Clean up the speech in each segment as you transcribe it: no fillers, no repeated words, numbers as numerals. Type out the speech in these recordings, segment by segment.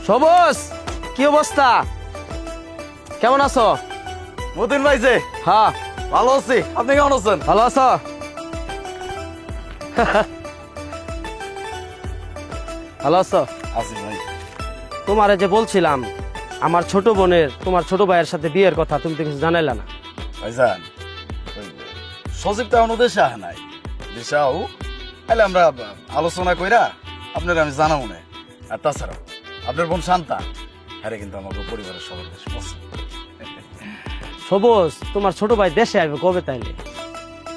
সবুজ, কি অবস্থা? কেমন আছো? মতিন ভাই যে হ্যাঁ ভালো আছি, আপনি কেমন আছেন? ভালো আছো? ভালো আছো? আছি ভাই। তোমারে যে বলছিলাম আমার ছোট বোনের তোমার ছোট ভাইয়ের সাথে বিয়ের কথা, তুমি তো কিছু জানাইলা না। ভাইজান সজীব তো এখনো দেশে আহে নাই, দেশে আও তাহলে আমরা আলোচনা কইরা আপনার আমি জানাবো না। আর তাছাড়া আপনার বোন শান্তা, হ্যাঁ কিন্তু আমাকে পরিবারের সবার বেশ পছন্দ। সবুজ, তোমার ছোট ভাই দেশে আসবে কবে তাইলে?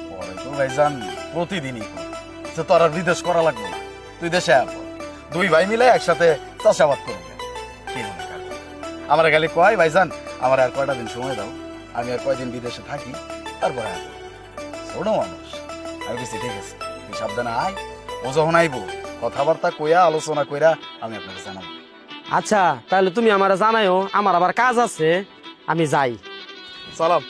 পরে তো ভাইজান প্রতিদিনই করি, যে তোর আর বিদেশ করা লাগবে না, তুই দেশে আয় পর। দুই ভাই মিলে একসাথে চাষাবাদ করবে। কি মনে কর আমার খালি কয় ভাইজান আমার আর কয়টা দিন সময় দাও, আমি আর কয়দিন বিদেশে থাকি, তারপরে আয়। ছোট মানুষ আমি বেশি ঠিক আছে, তুই সাবধানে আয়। ও যখন আইবো কথাবার্তা কইয়া আলোচনা কইরা আমি আপনাকে জানাবো। আচ্ছা তাহলে তুমি আমার জানাইও, আমার আবার কাজ আছে, আমি যাই। সালাম।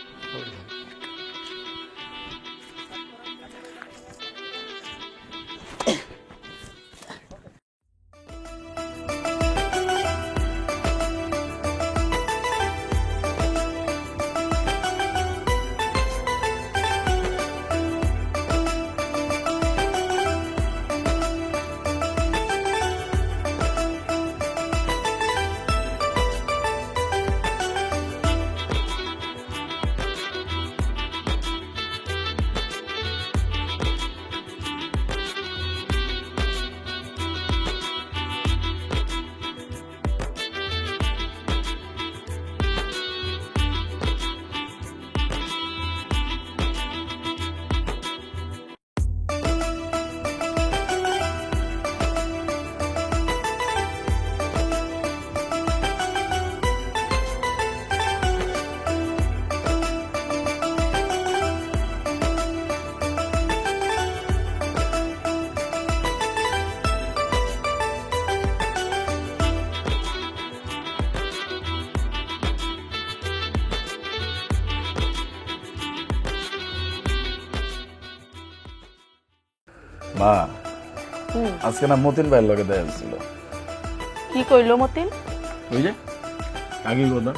মা, আজকে না মতিন ভাইয়ের লগে দেখা হয়েছিল। কি কইলো মতিন? ওই যে আগে কথা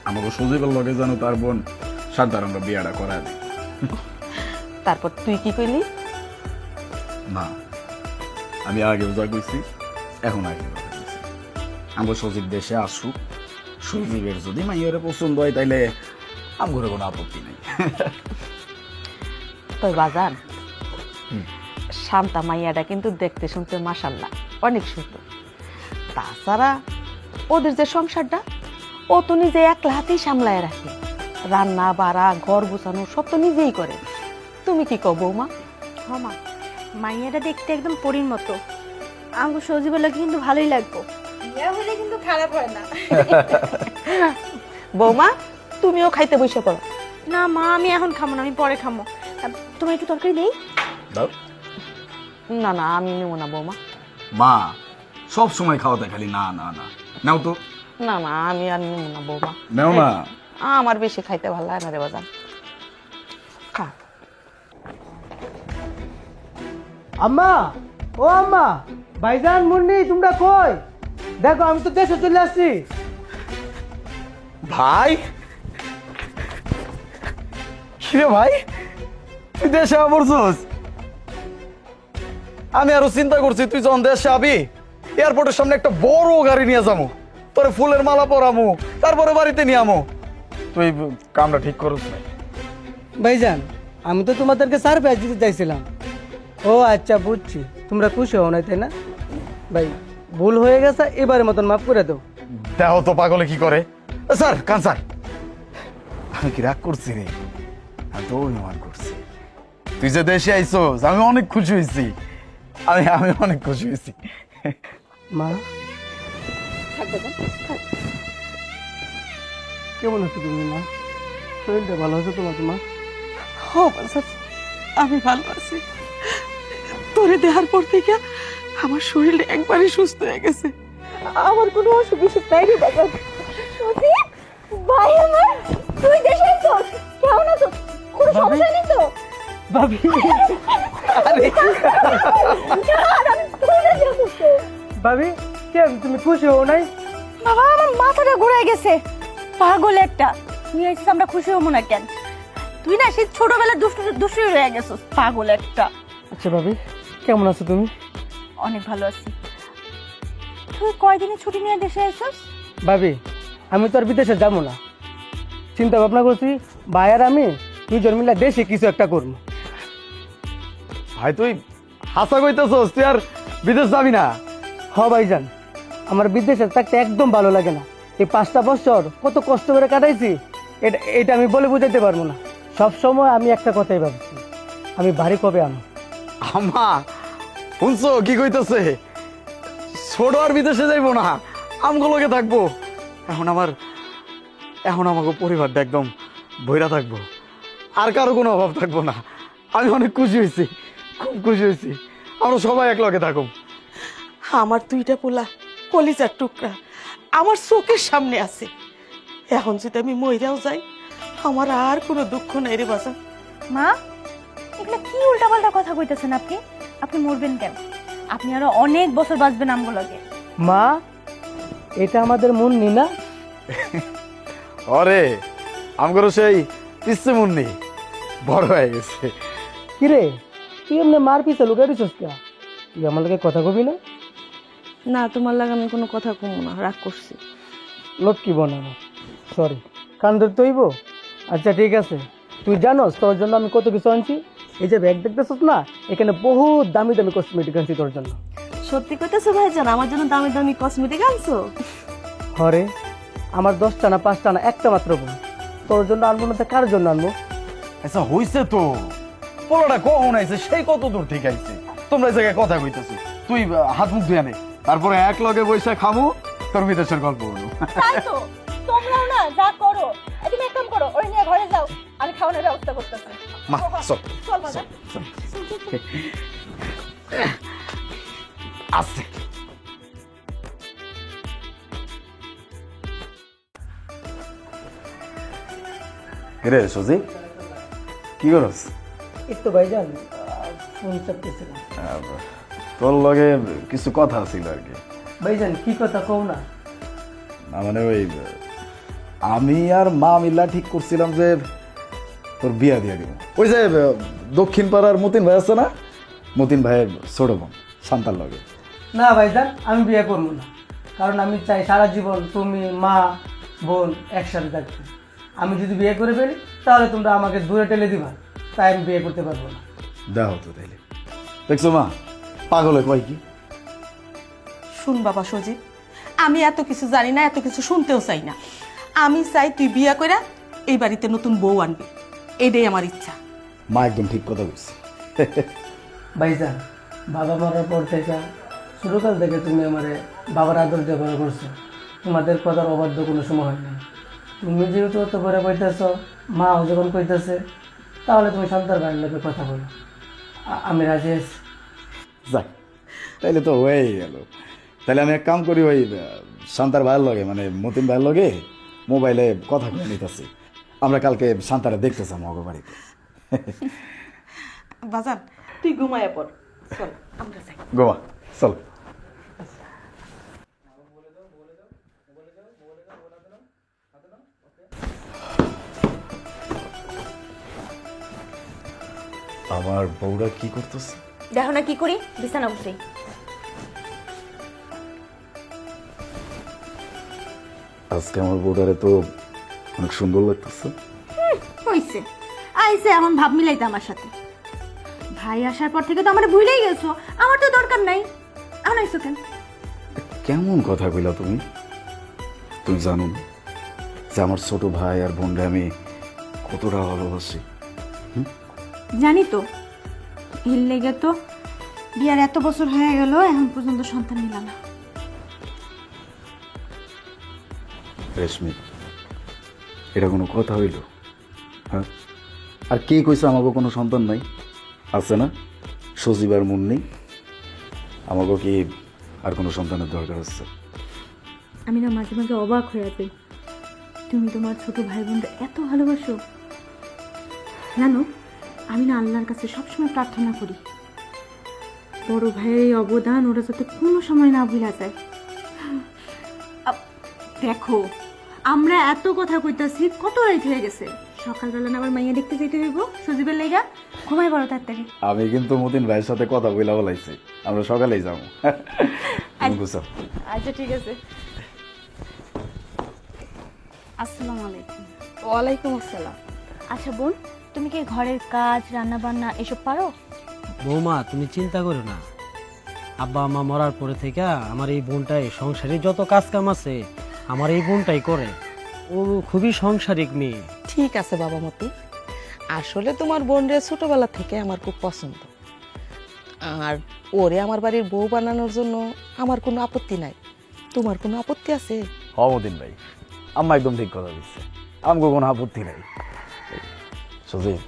আমাকে সজীবের লগে জানো তার বোন সান্তার আমরা বিয়াটা করা দিই। তারপর তুই কি কইলি? না আমি আগেও যা কইছি এখন আগে কথা কইছি, আমার সজীব দেশে আসুক, সজীবের যদি মাইয়ারে পছন্দ হয় তাইলে আমার কোনো আপত্তি নেই। তোর বাজান শান্তা মাইয়াটা কিন্তু দেখতে শুনতে মাশাআল্লাহ অনেক সুন্দর। তাছাড়া ওদের যে সংসারটা ও তো নিজে একলা হাতেই সামলায় রাখে, রান্না বাড়া ঘর গোছানো সব তো নিজেই করে। তুমি কি কও বৌমা? হমা মাইয়াটা দেখতে একদম পরীর মতো, আঙ্গু সজীবের লাগে কিন্তু ভালোই লাগবো, বিয়া হলে কিন্তু খারাপ হয় না। বৌমা তুমিও খাইতে বসে পড়ো। না মা আমি এখন খামো না, আমি পরে খামো। তোমার একটু তরকারি নেই? দাও। না না আমি নেব না বৌমা। মা সব সময় খাওয়াতে খালি না না না, নাও তো। না না আমি আর নেব না বৌমা। নাও না। আমার বেশি খাইতে ভালো লাগে না রে বাজান। খা। আম্মা, ও আম্মা, ভাইজান মুন্নি তোমরা কই? দেখো আমি তো দেশে চলে আসছি। ভাই কিরে ভাই, তুই দেশে পড়ছস? আমি আরো চিন্তা করছি তুই যখন দেশে আবি এয়ারপোর্টের সামনে একটা বড় গাড়ি নিয়ে যাবো, তোরে ফুলের মালা পরামু, তারপরে বাড়িতে নিয়ে আমো। তুই কামটা ঠিক করছ না। ভাইজান আমি তো তোমাদেরকে সারপ্রাইজ দিতে চাইছিলাম। ও আচ্ছা বুঝছি, তোমরা খুশি হও না তাই না? ভাই ভুল হয়ে গেছে, এবারের মতন মাফ করে দাও। দেখো তো পাগলে কি করে। স্যার কান স্যার, আমি কি রাগ করছি রে? আমি তো অভিমান করছি। তুই যে দেশে আইসোস আমি অনেক খুশি হয়েছি, আমি অনেক খুশি হয়েছি। মা কেমন আছো তুমি মা? শরীরটা ভালো আছে তোমার মা? আমি ভালো আছি। তোরে দেখার পর থেকে আমার শরীর একবারে সুস্থ হয়ে গেছে, আমার কোনো অসুখ বিসুখ নাই রে বাবা। সজীব ভাই আমার, তুই দেশে আইছস? কেমন আছো? কোনো সমস্যা নেই তো? ভাবি আরে আমি তোরে যাবো তো। ভাবি কেন তুমি খুশি হও নাই? বাবা আমার মাথাটা ঘুরে গেছে, পাগল একটা। তুই এসে আমরা খুশি হবো না কেন? তুই না সেই ছোটবেলার দুষ্টু রয়ে গেছিস, পাগল একটা। আচ্ছা ভাবি, কেমন আছো তুমি? অনেক ভালো আছি। তুই কয়দিনের ছুটি নিয়ে দেশে আসছিস? ভাবি, আমি তো আর বিদেশে যাবো না। চিন্তা ভাবনা করছি ভাই আর আমি দুজন মিলে দেশে কিছু একটা করবো। ভাই তুই হাসা কইতেছস, তুই আর বিদেশ যাবি না? হ ভাইজান, আমার বিদেশে থাকতে একদম ভালো লাগে না। এই 5টা বছর কত কষ্ট করে কাটাইছি, এটা আমি বলে বুঝাতে পারবো না। সব সময় আমি একটা কথাই ভাবছি, আমি বাড়ি কবে আনো। আম্মা শুনছো কি কইতেছে? ছোট আর বিদেশে যাইবো না, আমগুলোকে থাকবো। এখন আমাকে পরিবারটা একদম ভৈরা থাকবো, আর কারো কোনো অভাব থাকবো না। আমি অনেক খুশি হয়েছি, খুব খুশি হয়েছি। আমরা সবাই একলগে থাকবো। আমার 2টা পোলা কলিজার টুকরা আমার চোখের সামনে আছে। এখন যদি আমি মইরাও যাই, আমার আর কোনো দুঃখ নাই রে বাজান। মা, এগুলা কি উল্টাপাল্টা কথা কইতেছেন আপনি? আপনি মরবেন কেন? আপনি আরো অনেক বছর বাঁচবেন আমগুলোকে। মা, এটা আমাদের মন নি না? অরে আমগরও সেই পিসে মুন্নি বড় হয়ে গেছে। কিরে, তুই এমনি মার পিছে লুকাই দিছিস কে? তুই আমার লগে কথা কবি না? না, তোমার লাগে আমি কোনো কথা কমো না, রাগ করছি। লক্ষ্মী বানানো, সরি, কান ধরতে হইব? আচ্ছা ঠিক আছে, তুই জানোস তোর জন্য আমি কত কিছু আনছি? এই যে ব্যাগ দেখতেছিস না, এখানে বহুত দামি দামি কসমেটিক আনছি তোর জন্য। সত্যি কইতেছো ভাইজান, আমার জন্য দামি দামি কসমেটিক আনছো? হরে, আমার 10টা না 5টা না, একটা মাত্র বোন। তোর জন্য আনবো না তো কার জন্য আনবো? আচ্ছা হইছে তো, পোলাটা কখন আইছে, সেই কত দূর থেকে আইছে। তোমরা এই জায়গায় কথা কইতেছো, তুই হাত মুখ ধুয়ে নে, তারপরে এক লগে বইসা খামু, তোর বিদেশের গল্প বলবো। তাই তো, তোমরাও না যা করো। তুমি এক কাম করো, ওরে নিয়ে ঘরে যাও, আমি খাওয়ানোর ব্যবস্থা করতেছি। মা চল চল বাজার। আসছে। রে সুজি, কি করস? এই তো ভাইজান, ফোন চাপতেছিলাম। তোর লগে কিছু কথা ছিল আর কি। ভাইজান কি কথা কও না? না মানে ওই আমি আর মা মিল্লা ঠিক করছিলাম যে তোর বিয়া দিয়ে দিব। ওই যে দক্ষিণ পাড়ার মতিন ভাই আছে না, মতিন ভাইয়ের ছোট বোন শান্তার লগে। না ভাইজান, আমি বিয়ে করবো না। কারণ আমি চাই সারা জীবন তুমি মা বোন একসাথে থাকবে। আমি যদি বিয়ে করে ফেলি তাহলে তোমরা আমাকে দূরে ঠেলে দিবা, তাই আমি বিয়ে করতে পারবো না। দেখো তো তাইলে, দেখছো মা পাগলে কয় কি। শুন বাবা সজীব, আমি এত কিছু জানি না, এত কিছু শুনতেও চাই না। আমি চাই তুই বিয়া কইরা এই বাড়িতে নতুন বউ আনবি, এটাই আমার ইচ্ছা। মা একদম ঠিক কথা বলছে। ভাইজান, বাবা মারার পর থেকে ছোটকাল থেকে তুমি আমারে বাবার আদর দিয়ে বড় করছো। তোমাদের কথার অবাধ্য কোনো সময় হয় না। তুমি যেহেতু অত করে কইতেছ, মাও যখন কইতেছে, তাহলে তুমি সন্তান ভাইয়ের লোকের কথা বলো। আমি রাজি আছি। যাক, তাইলে তো হয়েই গেল। তাহলে আমি এক কাম করি, ওই শান্তার ভাইয়ের লগে মানে মতিন ভাইয়ের লগে মোবাইলে কথা বলে নিতেছি। আমরা কালকে শান্তারা দেখতেছি আমার বাড়িতে। বাজান, তুই ঘুমায় পড়, চল আমরা যাই। গোয়া চল। আমার বউরা কি করতেছে? দেখো না কি করি, বিছানা উঠছি। আজকে আমার বউটারে তো অনেক সুন্দর লাগতেছে। হইছে, আইছে এখন ভাব মিলাইতে আমার সাথে। ভাই আসার পর থেকে তো আমার ভুলেই গেছো, আমার তো দরকার নাই। আনাইছো কেন? কেমন কথা কইলা তুমি? তুমি জানো না যে আমার ছোট ভাই আর বোনরে আমি কতটা ভালোবাসি? জানি তো, এর লেগে তো বিয়ার এত বছর হয়ে গেল, এখন পর্যন্ত সন্তান নিলাম না। রেশমি, এটা কোনো কথা হইল? হ্যাঁ, আর কে কইছে আমাকে কোনো সন্তান নাই? আছে না, সজীব আর মুন্নি। আমাকে কি আর কোনো সন্তানের দরকার আছে? আমি না মাঝে মাঝে অবাক হয়ে যাই, তুমি তোমার ছোট ভাই বোনদের এত ভালোবাসো। জানো, আমি না আল্লাহর কাছে সবসময় প্রার্থনা করি বড় ভাইয়ের এই অবদান ওরা যাতে কোনো সময় না ভুলা যায়। দেখো আমরা এত কথা কইতাছি, কত রাত হয়ে গেছে। সকালবেলা না আবার মাইয়া দেখতে যেতে হইব সজীবের লাইগা। ঘুমাই বড় তাড়াতাড়ি। আমি কিন্তু মতিন ভাইয়ের সাথে কথা বইলা বলাইছি, আমরা সকালেই যাবো। গুছাও। আচ্ছা ঠিক আছে। আসসালামু আলাইকুম। ওয়ালাইকুম আসসালাম। আচ্ছা বোন, তুমি কি ঘরের কাজ রান্না বান্না এসব পারো? বৌমা তুমি চিন্তা করো না, আব্বা আমা মরার পরে থেকে আমার এই বোনটাই সংসারে যত কাজ কাম আছে আমার এই বোনটাই করে। ও খুবই সংসারিক মেয়ে। ঠিক আছে বাবা মতি, আসলে তোমার বোনরে ছোটবেলা থেকে আমার খুব পছন্দ, আর ওরে আমার বাড়ির বউ বানানোর জন্য আমার কোনো আপত্তি নাই। তোমার কোনো আপত্তি আছে? হ মতিন ভাই, আম্মা একদম ঠিক কথা দিচ্ছে, আমাকে কোনো আপত্তি নাই। সজীব,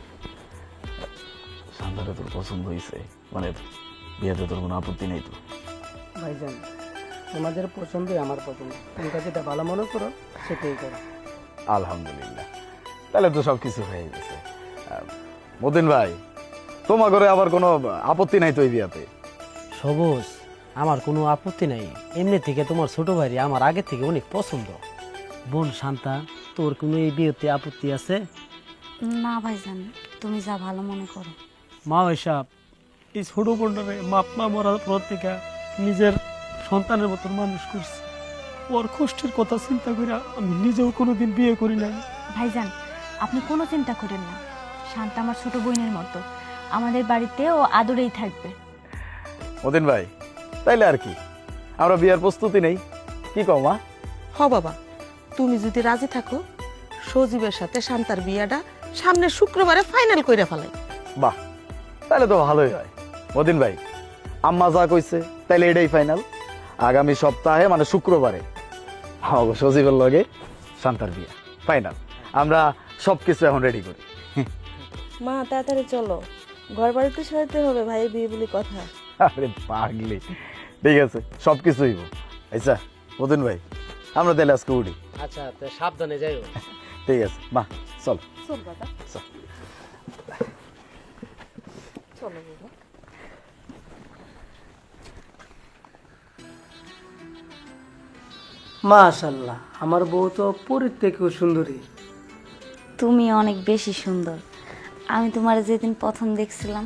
শান্তাটা তোর পছন্দ হয়েছে, মানে বিয়েতে তোর কোনো আপত্তি নেই তো? ভাইজান, তোমাদের পছন্দই আমার পছন্দ, তোমরা যেটা ভালো মনে করো সেটাই করো। আলহামদুলিল্লাহ, তাহলে তো সব কিছু হয়ে গেছে। মতিন ভাই, তোমার ঘরে আবার কোনো আপত্তি নাই তো এই বিয়াতে? সবুজ, আমার কোনো আপত্তি নাই। এমনি থেকে তোমার ছোট ভাই আমার আগে থেকে অনেক পছন্দ। বোন শান্তা, তোর কোনো এই বিয়েতে আপত্তি আছে? না ভাইজান, তুমি যা ভালো মনে করো। মা ওইসব এই ছোট বোনটারে মা মরার পর থেকে নিজের সন্তানের মতন মানুষ করছে। ওর কষ্টের কথা চিন্তা করে আমি নিজেও কোনোদিন বিয়ে করি নাই। ভাইজান, আপনি কোনো চিন্তা করেন না, শান্তা আমার ছোট বোনের মতো, আমাদের বাড়িতে ও আদরেই থাকবে। মতিন ভাই, তাইলে আর কি, আমরা বিয়ার প্রস্তুতি নেই, কি কও মা? হ বাবা, তুমি যদি রাজি থাকো সজীবের সাথে শান্তার বিয়াটা সামনের শুক্রবারে ফাইনাল কইরা ফেলাই। বাহ, তাহলে তো ভালোই হয়। মতিন ভাই, আম্মা যা কইছে তাইলে এটাই ফাইনাল। আগামী সপ্তাহে মানে শুক্রবারে আমাকে সজীবের লগে শান্তার বিয়া ফাইনাল। আমরা সবকিছু এখন রেডি করি। মা তাড়াতাড়ি চলো, ঘর বাড়িতে সাজাতে হবে, ভাইয়ের বিয়ে বলে কথা। আরে পাগলি, ঠিক আছে, সবকিছু হইব। আচ্ছা মতিন ভাই, আমরা তাহলে আজকে উঠি। আচ্ছা, সাবধানে যাইও। ঠিক আছে মা, চল চল বাবা, চল। চলো বাবা। মাশাআল্লাহ, আমার বউ তো পরীর থেকেও সুন্দরী। তুমি অনেক বেশি সুন্দর। আমি তোমার যেদিন প্রথম দেখছিলাম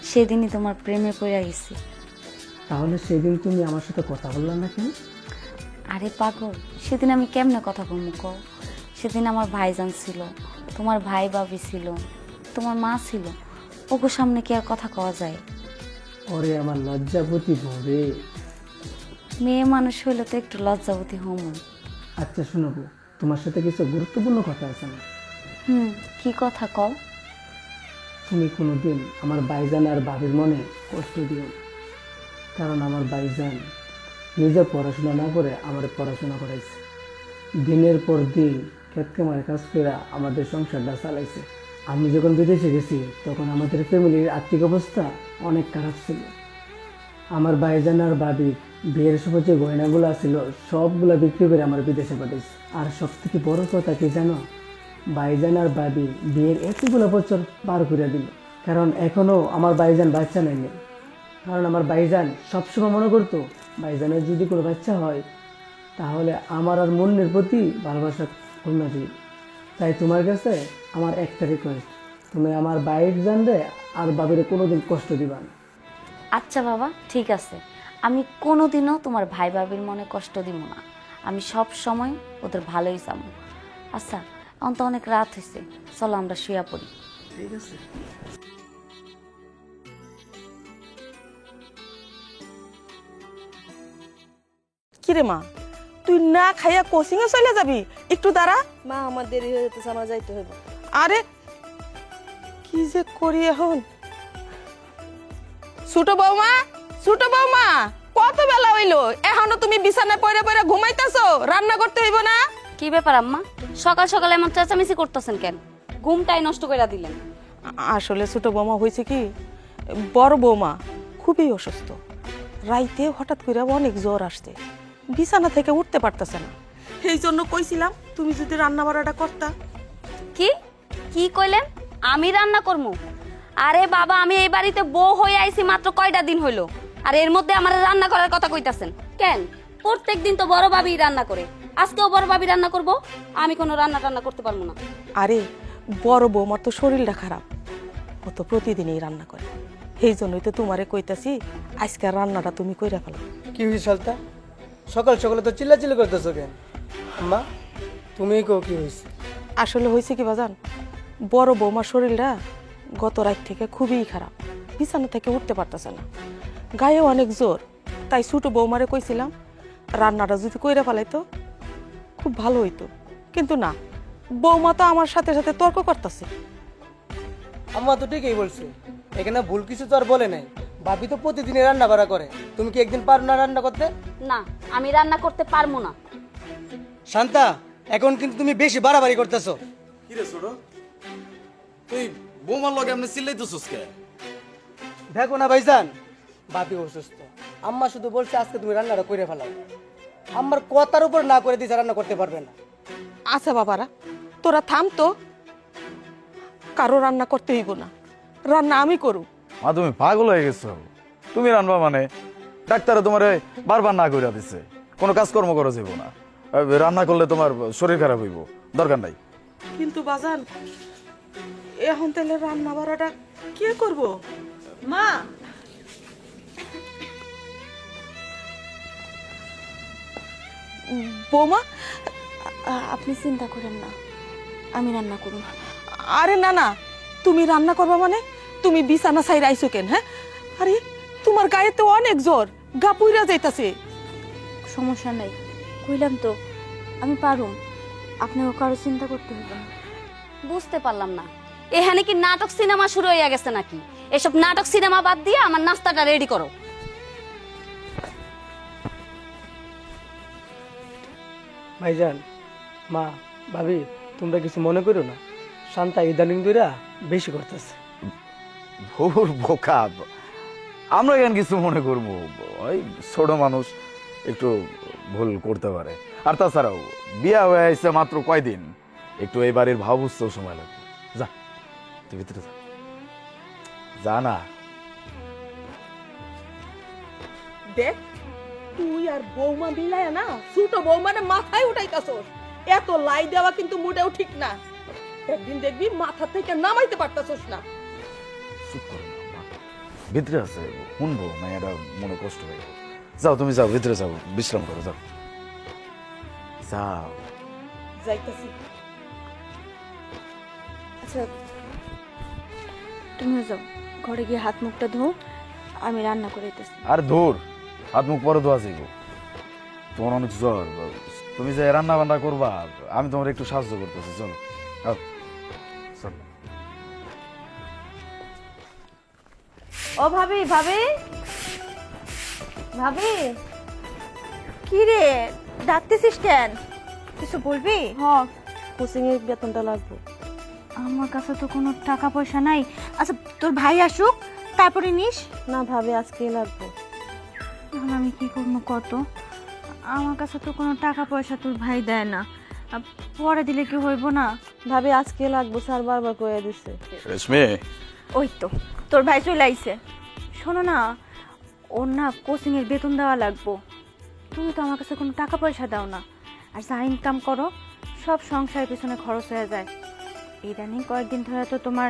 সেদিনই তোমার প্রেমে পড়ে গেছি। তাহলে সেদিন তুমি আমার সাথে কথা বললা না কেন? আরে পাগল, সেদিন আমি কেমনে কথা বলবো কও? সেদিন আমার ভাইজান ছিল, তোমার ভাই ভাবি ছিল, তোমার মা ছিল, ওগো সামনে কি আর কথা কওয়া যায়? ওরে আমার লজ্জাবতী বউ রে। মেয়ে মানুষ হইলে তো একটু লজ্জাবতী হমন। আচ্ছা শোনো বউ, তোমার সাথে কিছু গুরুত্বপূর্ণ কথা আছে না? কি কথা কও? তুমি কোনোদিন আমার ভাইজান আর ভাবির মনে কষ্ট দিও না, কারণ আমার ভাইজান নিজে পড়াশোনা না করে আমার পড়াশোনা করাইছে। দিনের পর দিন ক্ষেত কামার কাজ করে আমাদের সংসারটা চালাইছে। আমি যখন বিদেশে গেছি তখন আমাদের ফ্যামিলির আর্থিক অবস্থা অনেক খারাপ ছিল। আমার ভাইজান আর ভাবি বিয়ের সময় যে গয়নাগুলো ছিল সবগুলো বিক্রি করে আমার বিদেশে পাঠিয়েছে। আর সব থেকে বড় কথা কি জানো, ভাইজান আর ভাবি বিয়ের এতগুলো বছর পার করে দিল, কারণ এখনো আমার ভাইজান বাচ্চা নেয়নি। কারণ আমার ভাইজান সবসময় মনে করতো ভাইজানের যদি কোনো বাচ্চা হয় তাহলে আমার আর মনের প্রতি ভালোবাসা কমে দিই। তাই তোমার কাছে আমার একটা রিকোয়েস্ট, তুমি আমার ভাইজানরে আর ভাবিরে কোনোদিন কষ্ট দিবা না। আচ্ছা বাবা, ঠিক আছে, আমি কোনোদিনও তোমার ভাই ভাবির মনে কষ্ট দিব না। আমি সব সময় ওদের ভালোই চাবো। আচ্ছা, এখন তো অনেক রাত হয়েছে, চলো আমরা শুয়ে পড়ি। ঠিক আছে। কিরে মা, তুই না খাইয়া কোচিং এ চলে যাবি? একটু দাঁড়া মা, আমার দেরি হয়ে যেতেছে, আমার যাইতে হবে। আরে কি যে করি এখন? ছোট বৌমা, ছোট বৌমা, কত বেলা হইলো, এখনো তুমি বিছানায় পড়ে পড়ে ঘুমাইতেছো? রান্না করতে হইব না? কি ব্যাপার আম্মা, সকাল সকাল এমন চেঁচামেচি করতেছেন কেন? ঘুমটাই নষ্ট করে দিলেন। আসলে ছোট বৌমা হয়েছে কি, বড় বৌমা খুবই অসুস্থ। রাইতে হঠাৎ করে অনেক জ্বর আসছে, বিছানা থেকে উঠতে পারতেছে না। এই জন্য কইছিলাম তুমি যদি রান্না বাড়াটা করতা। কি কি কইলেন? আমি রান্না করবো? আরে বাবা, আমি এই বাড়িতে বউ হয়ে আইছি মাত্র কয়টা দিন হইলো, আর এর মধ্যে আমার রান্না করার কথা কইতাছেন কেন? প্রত্যেক দিন তো বড় ভাবি রান্না করে, আজকেও বড় ভাবি রান্না করব, আমি কোনো রান্না টান্না করতে পারবো না। আরে বড় বৌমার তো শরীরটা খারাপ, ও তো প্রতিদিনই রান্না করে। সেই জন্যই তো তোমারে কইতাছি আজকের রান্নাটা তুমি কইরা ফেলো। কি হয়েছে সালতা? সকাল সকালে তো চিল্লাচিল্লি করতেছো কেন? আম্মা তুমি কো কি হয়েছে? আসলে হয়েছে কি বাজান, বড় বৌমার শরীরটা গত রাত থেকে খুবই খারাপ, বিছানা থেকে উঠতে পারতেছে না, গায়ে অনেক জোর। তাই ছোট বৌমারে কইছিলাম রান্নাটা যদি কইরা ফেলাইতো খুব ভালো হইতো, কিন্তু না, বৌমা তো আমার সাথে সাথে তর্ক করতেছে। আম্মা তো ঠিকই বলছে, এখানে ভুল কিছু তো আর বলে নাই। ভাবি তো প্রতিদিনই রান্না বাড়া করে, তুমি কি একদিন পারো না রান্না করতে? না, আমি রান্না করতে পারবো না। শান্তা, এখন কিন্তু তুমি বেশি বাড়াবাড়ি করতেছো। কি রে ছোট, তুই বৌমার লগে এমনি চিল্লাইতেছিস কে? দেখো না ভাইজান, ভাবি অসুস্থ, আম্মা শুধু বলছে আজকে তুমি রান্নাটা করে ফেলাও। আমার কথার উপর না করে দিছে রান্না করতে পারবে না। আচ্ছা বাবারা, তোরা থাম তো, কারো রান্না করতে হইব না, রান্না আমি করু। মা তুমি পাগল হয়ে গেছো, তুমি রান্না মানে? ডাক্তারে তোমার বারবার না করে দিছে, কোনো কাজকর্ম করা যাইব না, রান্না করলে তোমার শরীর খারাপ হইব, দরকার নাই। কিন্তু বাজান, এখন তাহলে রান্না বাড়াটা কে করব? মা, বৌমা, আপনি চিন্তা করেন না, আমি রান্না করুন। আরে না না, তুমি রান্না করবা মানে? তুমি বিছানা ছাইরা আইছো কেন? হ্যাঁ, আরে তোমার গায়ে তো অনেক জ্বর, গা পুইরা যাইতাছে। সমস্যা নাই, কইলাম তো আমি পারুম, আপনাকে কারো চিন্তা করতে হবে না। বুঝতে পারলাম না, এখানে কি নাটক সিনেমা শুরু হয়ে গেছে নাকি? এসব নাটক সিনেমা বাদ দিয়ে আমার নাস্তাটা রেডি করো। ভাইজান, মা, ভাবি, তোমরা কিছু মনে করো না, শান্তা ইদানিং দুইরা বেশি করতেছে। ভোর বোকা, আমরা কেন কিছু মনে করবো? ওই ছোট মানুষ একটু ভুল করতে পারে। আর তাছাড়াও বিয়া হয়ে আসছে মাত্র কয়দিন, একটু এই বাড়ির ভাব বুঝতেও সময় লাগবে। যা তুই ভিতরে যা, যা না। দেখ, তুই আর বৌমা মিলায় না ছোট বৌমারে মাথায় উঠাইতাছস। এত লাই দেওয়া কিন্তু মোটেও ঠিক না, একদিন দেখবি মাথা থেকে নামাইতে পারতাছস না। চুপ করো না, মা ভিতরে আছে, শুনবো না, এটা মনে কষ্ট হয়ে যাবে। যাও তুমি যাও, ভিতরে যাও, বিশ্রাম করো, যাও যাও। যাইতাছি। আচ্ছা, তুমিও যাও, ঘরে গিয়ে হাত মুখটা ধো, আমি রান্না করে দিতেছি। আর ধুর, হাত মুখ পরে ধোয়া যাইব, তোমার অনেক জ্বর, তুমি যে রান্না বান্না করবা, আমি তোমার একটু সাহায্য করতেছি, চলো চলো। ও ভাবি, ভাবি, ভাবি, কি রে ডাকতেছিস কেন? কিছু বলবি? হ্যাঁ, কোচিং এর বেতনটা লাগবে। আমার কাছে তো কোনো টাকা পয়সা নাই। আচ্ছা, তোর ভাই আসুক তারপরে নিস। না ভাবে আজকেই লাগবে। এখন আমি কি করবো কত? আমার কাছে তো কোনো টাকা পয়সা তোর ভাই দেয় না, পরে দিলে কি হইব না? ভাবে আজকে লাগবে, স্যার বারবার কয়ে দিছে। রেশমি, ওই তো তোর ভাই চলে আইছে। শোনো না, ওর না কোচিংয়ের বেতন দেওয়া লাগবো। তুমি তো আমার কাছে কোনো টাকা পয়সা দাও না, আর যা ইনকাম করো সব সংসারের পেছনে খরচ হয়ে যায়। ইদানিং কয়েকদিন ধরে তো তোমার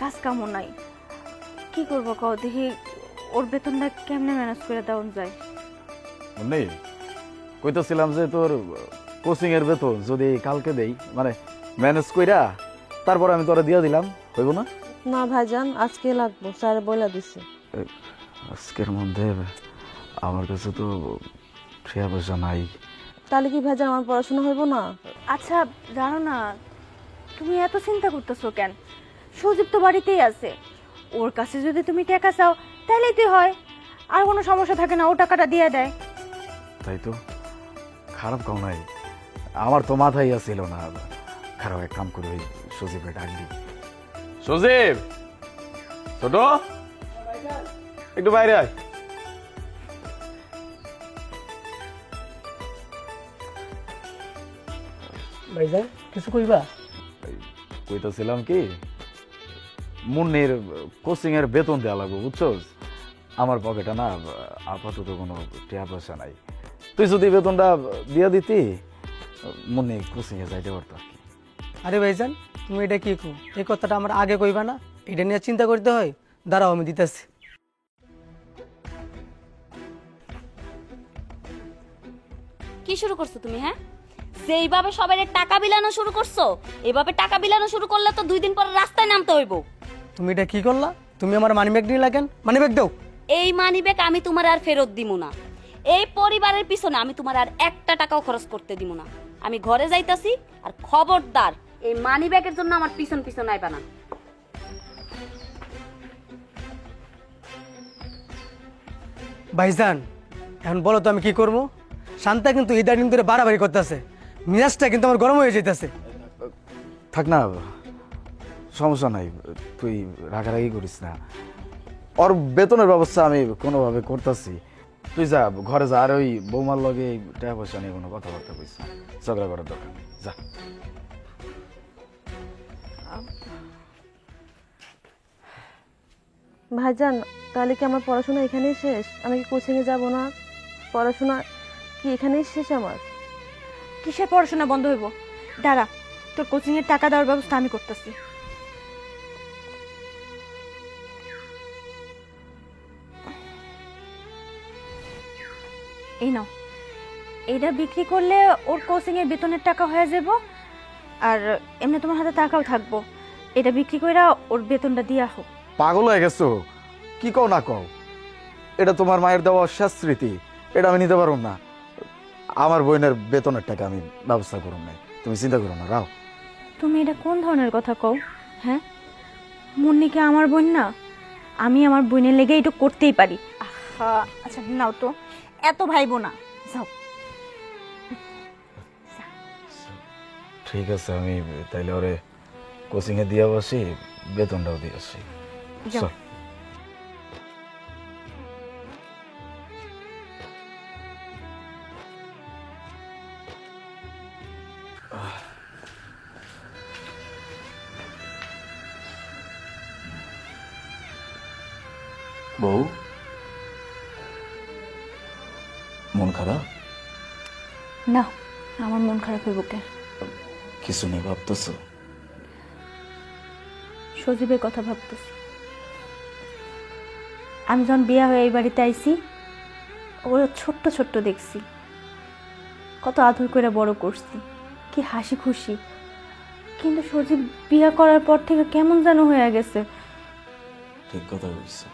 কাজ কামও নাই। কি করবো কও দেখি, ওর বেতনটা কেমনে ম্যানেজ করে দেওয়া যায়? নেই, কইতেছিলাম যে তোর কোচিং এর বেতন যদি কালকে দেই, মানে ম্যানেজ কইরা তারপর আমি তোরা দিয়ে দিলাম, হইব না? না ভাইজান, আজকে লাগবে, স্যার বলে দিছে। আজকের মধ্যে আমার কাছে তো টাকা পয়সা নাই। তাহলে কি ভাইজান আমার পড়াশোনা হইব না? আচ্ছা জানো না, তুমি এত চিন্তা করতেছো কেন? সুদীপ তো বাড়িতেই আছে, ওর কাছে যদি তুমি টাকা চাও তাহলেই তো হয়, আর কোনো সমস্যা থাকে না, ও টাকাটা দিয়ে দেয়। তাই তো, খারাপ কাউ নাই, আমার তো মাথায় আসছিল না। খারাপ এক কাম করে ওই সজীবের ডাক দিই। সজীব, ছোট একটু বাইরে আয়। ভাইজান, কিছু কইবা? কইতাছিলাম কি, মুন্নির কোচিং এর বেতন দেওয়া লাগবে, বুঝছস? আমার পকেটে না আপাতত কোনো টাকা পয়সা নাই। তুই যদি বেতনটা দিয়ে দিতি মনে কোচিংয়ে যাইতে পারতো আর কি। আরে ভাইজান, তুমি এটা কি কো? এই কথাটা আমার আগে কইবা না? এটা নিয়ে চিন্তা করতে হয়। দাঁড়াও, আমি দিতেছি। কি শুরু করছো তুমি? হ্যাঁ, যেইভাবে সবাই টাকা বিলানো শুরু করছো, এভাবে টাকা বিলানো শুরু করলে তো 2 দিন পরে রাস্তায় নামতে হইব। তুমি এটা কি করলা? তুমি আমার মানিব্যাগ নিয়ে লাগেন, মানিব্যাগ দাও। এই মানিব্যাগ আমি তোমার আর ফেরত দিব না। এই পরিবারের পিছনে আমি তোমার আর একটা টাকাও খরচ করতে দিব না। আমি ঘরে যাইতাছি, আর খবরদার এই মানিব্যাগের জন্য আমার পিছন পিছন আইবা না। ভাইজান, এখন বলো তো আমি কি করবো? শান্তা কিন্তু ইদানিং ধরে বাড়াবাড়ি করতেছে, মিজাজটা কিন্তু আমার গরম হয়ে যেতেছে। থাক না, সমস্যা নাই, তুই রাগারাগি করিস না। ওর বেতনের ব্যবস্থা আমি কোনোভাবে করতেছি। তুই যা, ঘরে যা, আর ওই বৌমার লগে এই টাকা পয়সা নিয়ে কোনো কথাবার্তা কইস না, ঝগড়া করার দরকার নেই, যা। ভাইজান, তাহলে কি আমার পড়াশোনা এখানেই শেষ? আমি কি কোচিংয়ে যাব না? পড়াশোনা কি এখানেই শেষ আমার? কিসের পড়াশোনা বন্ধ হইব? দাঁড়া, তোর কোচিংয়ের টাকা দেওয়ার ব্যবস্থা আমি করতেছি। এই নাও, এইটা বিক্রি করলে ওর কোচিংয়ের বেতনের টাকা হয়ে যাব, আর এমনি তোমার হাতে টাকাও থাকবো। এটা বিক্রি করে ওর বেতনটা দিয়া হোক। পাগল হয়ে গেছো? কি কও না কও? এটা তোমার মায়ের দেওয়া শেষ স্মৃতি, এটা আমি নিতে পারব না। আমার বোনের বেতনের টাকা আমি ব্যবস্থা করুন নাই, তুমি চিন্তা করো না, রাও। তুমি এটা কোন ধরনের কথা কও? হ্যাঁ, মুন্নি কি আমার বোন না? আমি আমার বোনের লেগে এটা করতেই পারি। আহা, আচ্ছা নাও তো, এত ভাইবো না, যাও। ঠিক আছে, আমি তাইলে ওরে কোচিংয়ে দিয়ে বসি, বেতনটাও দিয়ে আসি। যাও। চল। বউ, মন খারাপ? না, আমার মন খারাপ হইব কে? কিছু নেই ভাবতেছো? সজীবের কথা ভাবতেছি। আমি যখন বিয়া হয়ে এই বাড়িতে আইছি, ওরা ছোট্ট ছোট্ট দেখছি, কত আদর করে বড় করছি, কি হাসি খুশি। কিন্তু সজীব বিয়া করার পর থেকে কেমন যেন হয়ে গেছে। ঠিক কথা বলছো।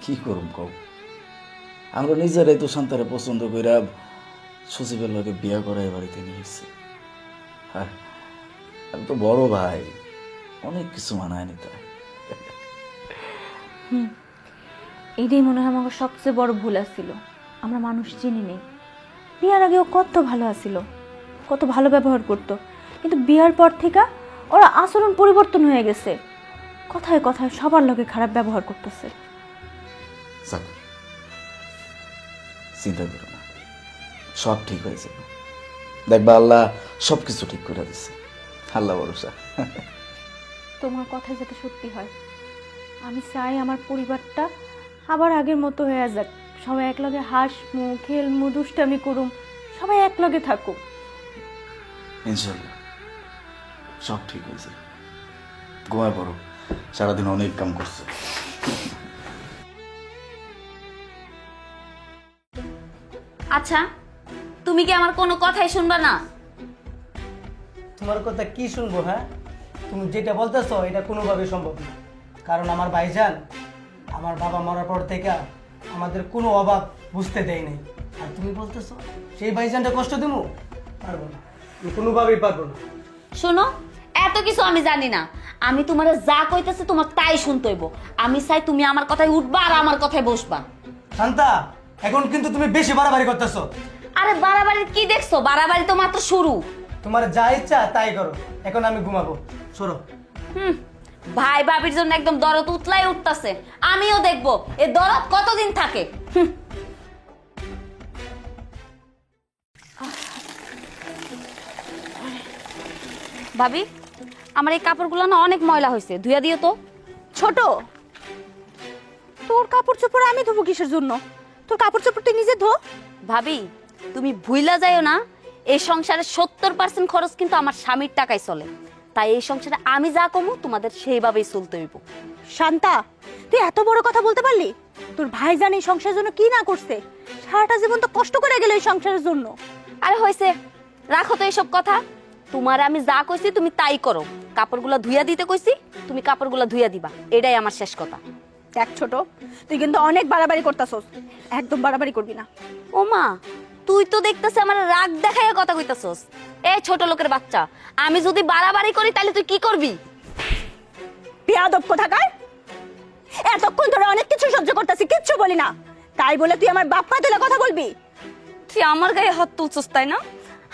কি করুম কও? আমরা নিজেরাই তো শান্তারে পছন্দ কইরা সজীবের লগে বিয়া করা এই বাড়িতে নিয়ে এসেছি। আর আমি তো বড় ভাই, অনেক কিছু মানায় নিতে হয়। এইটাই মনে হয় আমার সবচেয়ে বড় ভুল আছিল। আমরা মানুষ চিনি নেই। বিয়ার আগেও কত ভালো আছিল, কত ভালো ব্যবহার করতো, কিন্তু বিয়ার পর থেকে ওরা আচরণ পরিবর্তন হয়ে গেছে। কথায় কথায় সবার লগে খারাপ ব্যবহার করতেছে। যাক, চিন্তা করো না, সব ঠিক হয়ে যাবে। দেখবা আল্লাহ সবকিছু ঠিক করে দিচ্ছে, আল্লাহ ভরসা। তোমার কথাই যাতে সত্যি হয়। আমি চাই আমার পরিবারটা আবার আগের মতো হয়ে যাক। সবাই একলগে হাসমু, খেলমু, দুষ্টামি করুম, সবাই একলগে থাকুক। ইনশাল্লাহ সব ঠিক হয়েছে। ঘুমায় পড়ো, সারাদিন অনেক কাম করছো। আচ্ছা, তুমি কি আমার কোনো কথাই শুনবা না? তোমার কথা কি শুনবো? হ্যাঁ, তুমি যেটা বলতেছো এটা কোনোভাবে সম্ভব না। কারণ আমার ভাইজান আমার বাবা মরার পর থেকে আমাদের কোনো অভাব বুঝতে দেয় নাই। আর তুমি বলতেছো সেই ভাইজানটা কষ্ট দেবো? পারবো না, আমি কোনোভাবেই পারবো না। শোনো, এত কিছু আমি জানি না। আমি তোমার যা কইতেছি তোমার তাই শুনতে হইব। আমি চাই তুমি আমার কথায় উঠবা আর আমার কথায় বসবা। শান্তা, এখন কিন্তু তুমি বেশি বাড়াবাড়ি করতেছো। আরে বাড়াবাড়ি কি দেখছো? বাড়াবাড়ি তো মাত্র শুরু। তোমার যা ইচ্ছা তাই করো, এখন আমি ঘুমাবো, সরো। ভাই ভাবির জন্য একদম দরদ উতলাই উঠতাছে। আমিও দেখবো এ দরদ কতদিন থাকে। ভাবি, আমার এই কাপড়গুলো না অনেক ময়লা হয়েছে, ধুইয়া দিও তো। ছোট, তোর কাপড় চোপড় আমি ধোবো কিসের জন্য? তোর কাপড় চোপড় তুই নিজে ধো। ভাবি তুমি ভুইলা যাইও না, এই সংসারে 70% খরচ কিন্তু আমার স্বামীর টাকায় চলে। তাই এই সংসারে আমি যা কমু তোমাদের সেইভাবেই চলতে হইব। শান্তা, তুই এত বড় কথা বলতে পারলি? তোর ভাইজান এই সংসারের জন্য কি না করছে? সারাটা জীবন তো কষ্ট করে গেল এই সংসারের জন্য। আরে হইছে, রাখো তো এইসব কথা। তোমার আমি যা কইছি তুমি তাই করো। কাপড়গুলো ধুইয়া দিতে কইছি, তুমি কাপড়গুলো ধুইয়া দিবা, এটাই আমার শেষ কথা। দেখ ছোট, তুই কিন্তু অনেক বাড়াবাড়ি করতাছস, একদম বাড়াবাড়ি করবি না। ও মা, তুই তো দেখতেছ আমার রাগ দেখাইয়া কথা কইতাছস। এই ছোট লোকের বাচ্চা, আমি যদি বাড়াবাড়ি করি তাহলে তুই কি করবি? বেয়াদব কোথাকার! এতক্ষণ ধরে অনেক কিছু সহ্য করতেছি, কিচ্ছু বলি না, তাই বলে তুই আমার বাপ মা তুলে কথা বলবি? তুই আমার গায়ে হাত তুলছস তাই না?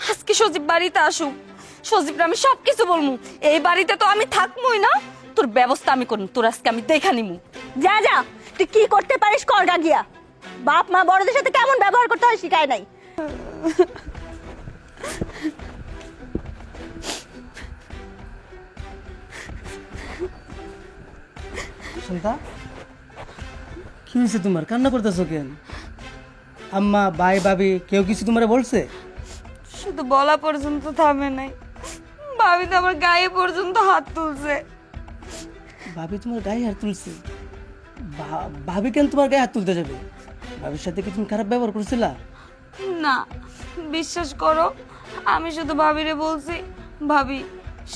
আজকে সজীব বাড়িতে আসুক, সজীবরা আমি সবকিছু বলমু। এই বাড়িতে তো আমি থাকবই না, তোর ব্যবস্থা আমি করবো, তোর আজকে আমি দেখা নিমু। যা যা, তুই কি করতে পারিস কর গা গিয়া। বাপ মা বড়দের সাথে কেমন ব্যবহার করতে হয় শিখায় নাই। শান্তা, কি হয়েছে তোমার? কান্না করতেছো কেন? আম্মা, ভাই, ভাবি কেউ কিছু তোমার বলছে? শুধু বলা পর্যন্ত থামে নাই, ভাবি তো আমার গায়ে পর্যন্ত হাত তুলছে। ভাবি তোমার গায়ে হাত তুলছে? ভাবি কেন তোমার গায়ে হাত তুলতে যাবে? ভাবির সাথে কি তুমি খারাপ ব্যবহার করছিলা? না, বিশ্বাস করো, আমি শুধু ভাবিরে বলছি, ভাবি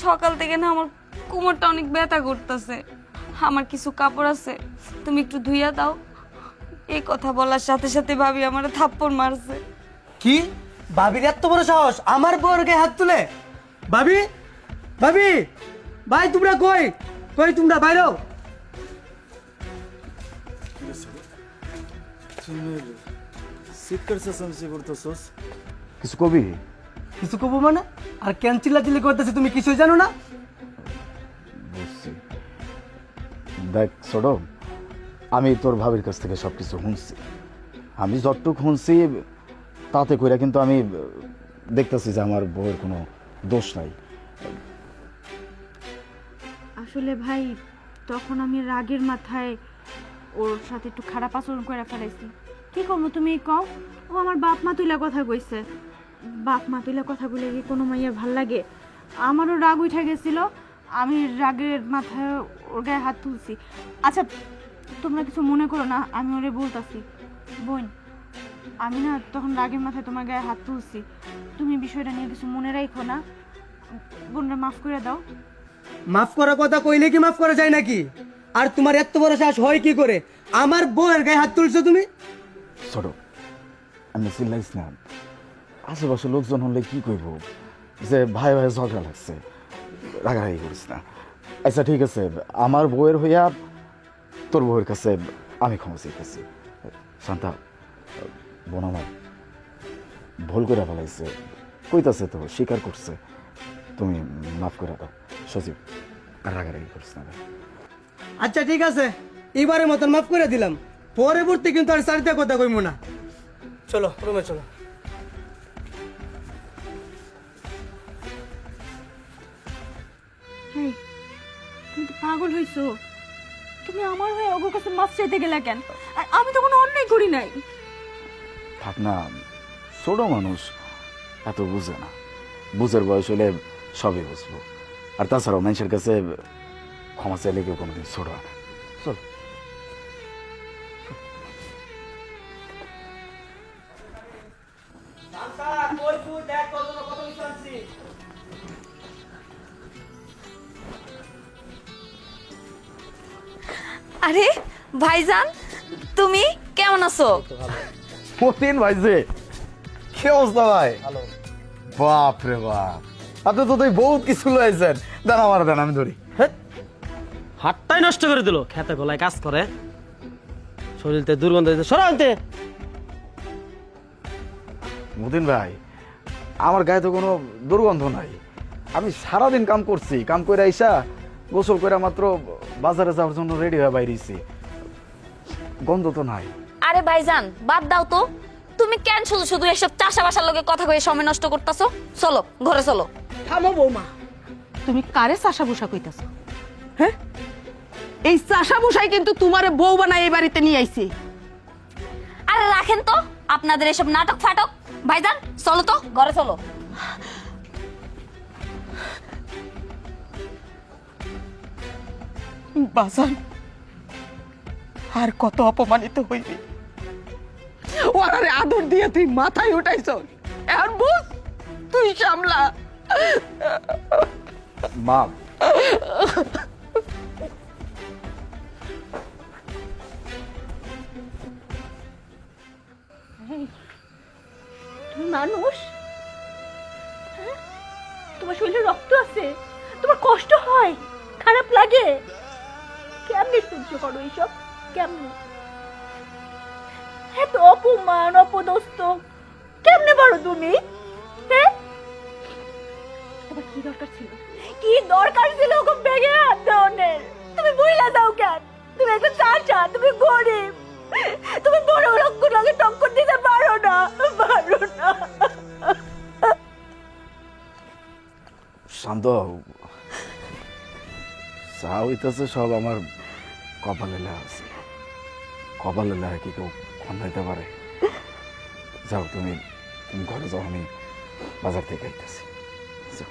সকাল থেকে না আমার কোমরটা অনেক ব্যথা করতেছে, আমার কিছু কাপড় আছে তুমি একটু ধুইয়া দাও। এই কথা বলার সাথে সাথে ভাবি আমার থাপ্পড় মারছে। কি? ভাবির এত বড় সাহস আমার বউর গায়ে হাত তুলে? ভাবি, ভাবি, ভাই তোমরা কই? কই তোমরা বাইরো? কিছু কবি? কিছু কবো মানে? আর কেন চিল্লাচিল্লি করতেছে তুমি কিছুই জানো না? বুঝছি। দেখ ছোট, আমি তোর ভাবির কাছ থেকে সবকিছু শুনছি। আমি যতটুক শুনছি তাতে কইরা কিন্তু আমি দেখতেছি যে আমার বউয়ের কোনো দোষ নাই। আসলে ভাই, তখন আমি রাগের মাথায় ওর সাথে একটু খারাপ আচরণ করে ফেলাইছি। কি করবো তুমি কও? ও আমার বাপ মা তুইলা কথা কইছে। বাপ মা তুইলা কথা বলে কি কোনো মাইয়ার ভাল লাগে? আমারও রাগ উঠে গেছিল, আমি রাগের মাথায় ওর গায়ে হাত তুলছি। আচ্ছা, তোমরা কিছু মনে করো না, আমি ওরে বলতাছি। বোন, আমি না তখন রাগের মাথায় তোমার গায়ে হাত তুলছি, তুমি বিষয়টা নিয়ে কিছু মনে রাখো না। বোনরা মাফ করে দাও। মাফ করার কথা কইলে কি মাফ করা যায় নাকি? আর তোমার এত বড় সাহস হয় কি করে আমার বউয়ের গায়ে হাত তুলছো তুমি? ছোট, আমি চিল্লাইস না। আশেপাশে লোকজন হলে কি কইব যে ভাই ভাই ঝগড়া লাগছে, রাগারাগি করিস না। আচ্ছা ঠিক আছে, আমার বউয়ের হইয়া তোর বউয়ের কাছে আমি ক্ষমা চাইতেছি। শান্তা, বোন আমার ভুল করে ফেলাইছে, কইতাছে তো, স্বীকার করছে, তুমি মাফ করে দাও। সজীব, আর রাগারাগি করিস না। আচ্ছা ঠিক আছে, এবারের মতন মাফ করে দিলাম, পরবর্তী কিন্তু আর চারিটা কথা কইমু না। চলো রুমে চলো। হেই, তুমি তো পাগল হইছো। তুমি আমার হয়ে ওর কাছে মাফ চাইতে গেলে কেন? আর আমি তো কোনো অন্যায় করি নাই। থাক না, ছোট মানুষ এত বুঝে না, বুঝের বয়স হলে সবই বুঝবো। আর তাছাড়াও মানুষের কাছে ক্ষমা চাইলে কেউ কোনোদিন ছোট হয় না। চল। আরে ভাইজান, তুমি কেমন আছো? মতিন ভাই যে, কি অবস্থা ভাই? বাপ রে বাপ, আপনি তো তুই বহুত কিছু লয়েছেন। দেন আমার, দেন আমি ধরি। হাতটাই নষ্ট করে দিল, খেতে গলায় কাজ করে, শরীরতে দুর্গন্ধ হয়েছে। সরান্তে মতিন ভাই, আমার গায়ে তো কোনো দুর্গন্ধ নাই। আমি সারাদিন কাম করছি, কাম করে আইসা গোসল করে মাত্র বাজারে যাওয়ার জন্য রেডি হয়ে বাইরেছি, গন্ধ তো নাই। আরে ভাইজান বাদ দাও তো, তুমি কেন শুধু শুধু এসব চাষাবাসার লোকে কথা কয়ে সময় নষ্ট করতেছো? চলো ঘরে চলো। থামো বৌমা, তুমি কারে চাষা বসা কইতাছো? হ্যাঁ, এই চাষা মশাই কিন্তু তোমারে বউ বানায় এই বাড়িতে নিয়ে আইছে। আরে রাখেন তো আপনাদের এসব নাটক ফাটক। ভাইজান চলো তো ঘরে চলো। বাজান আর কত অপমানিত হইবি? ওরারে আদর দিয়ে তুই মাথায় উঠাইছ, এখন বুঝ তুই সামলা। মা তুমি মানুষ? হ্যাঁ? তোমার শরীরে রক্ত আছে, তোমার কষ্ট হয়, খারাপ লাগে, কেমনে সহ্য করো এইসব? কেমনে এত অপমান অপদস্থ কেমনে পারো তুমি? হ্যাঁ, তোমার কি দরকার ছিল? কি দরকার ছিল ওকে বেগে হাত দেওয়ানের? তুমি বইলা দাও কেন? তুমি একটা চাচা, তুমি গরিব, তুমি বড় লোক লাগে টক্কর দিতে পারো না, পারো না। শান্ত হও। যা হইতেছে সব আমার কপালে লেখা আছে। কপালে লেখা কি কেউ খন্দাইতে পারে? যাও তুমি ঘরে যাও, আমি বাজার থেকে আইতেছি। যাও।